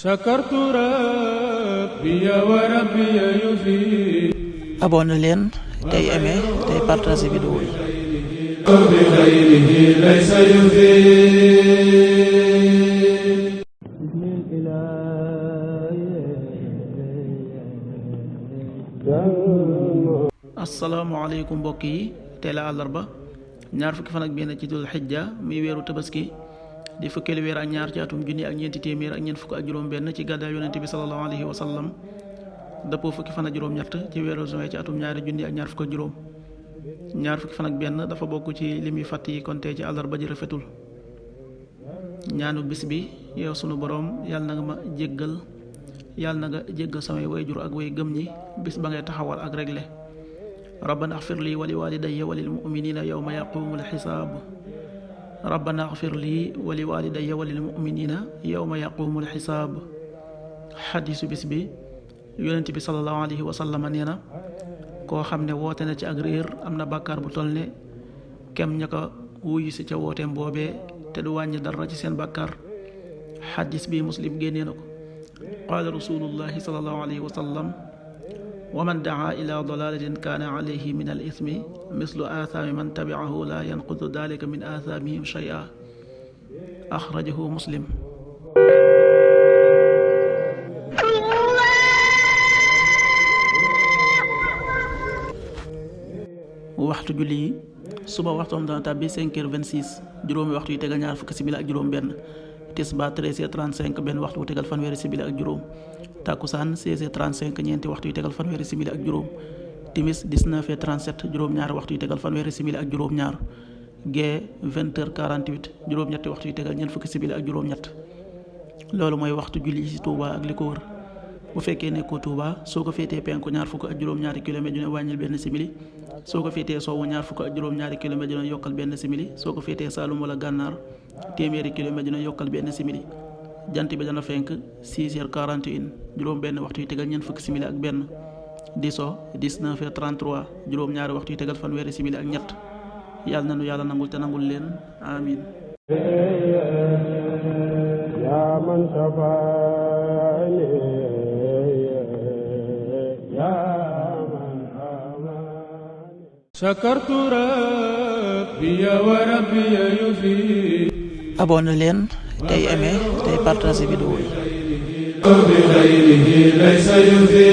sakartu rabbi wa rabbi yufi. abonné leen tey aimé tey partagé vidéo yi. bi xayrihi laysa yufi. asalaamaaleykum mbokk yi tey la àllarba ñaar fukki fan ak benn ci dul xijja muy weeru tabaski di fukkeelu weer ak ñaar ci atum junni ak ñeenti téeméer ak ñeent fukk ak juróom benn ci gàddaay yonente bi sallallahu alayhi wa sallam dëppoo fukki fan ak juróom ñett ci weeru juin ci atum ñaari junni ak ñaar fukk ak juróom. ñaar fukki fan ak benn dafa bokk ci lim yu fàtt yi kon tey ci àllarba ji rafetul. ñaanu bis bi yow sunu borom yàlla na nga ma jéggal yàlla na nga jéggal samay wayjur ak way gëm ñi bis ba ngay taxawal ak réglé. rabbana axfir lii wa li walidayya wa lil muminina yawma yaqumul xisaab. rabbana axfir lii wa li walidayya wa lil muminina yawma yaqumul xisaab. xadiisu bis bi yonent bi sallallahu alayhi wa sallam nee na koo xam ne woote na ci ak réer am na bàkkaar bu toll ne kem ña ko wuyu si ca wooteem boobee te du wàññi dara ci seen bàkkaar. xadiis bi muslim génnee na ko. qaala rasulullahi sallallahu alayhi wa sallam wa man daa ila dalalatin kaana alayhi min al ismi mislu aathaami man tabiahu la yanqudu dalika min aathaamihim shay'a. axrajahu muslim. waxtu julli yi suba waxtoom dana tàbbi 5h26 juróomi waxtu yu tegal ñaar fukki simili ak juróom benn. tisbaar 13h35 benn waxtu wu tegal fanweeri simili ak juróom. takkusaan 16h35 ñeenti waxtu yu tegal fanweeri simili ak juróom. timis 19h37 juróom-ñaari waxtu yu tegal fanweeri simili ak juróom-ñaar. gee 20h48 juróom-ñetti waxtu yu tegal ñeent fukki simili ak juróom-ñett. loolu mooy waxtu julli yi ci Touba ak li ko wër. bu fekkee nekkoo Touba soo ko féetee penku ñaar fukk ak juróom-ñaari kilomètre dina wàññil benn simili. soo ko féetee sowwu ñaar fukk ak juróom-ñaari kilomètre dina yokkal benn simili. soo ko féetee Saalum wala Gànnaar téeméeri kilomètre dina yokkal benn simili. jant bi dana fenk 6h41 juróom benn waxtu yu tegal ñeent fukki simili ak benn. di so 19h33 juróom-ñaari waxtu yu tegal fanweeri simili ak ñett. yàlla na nu yàlla nangul te nangul leen amin. yaa man safaani yaa man amaani. sakartu rabbi wa rabbi yufi. abonné leen tey aimé tey partagé vidéo yi. bi xayrihi laysa yufi.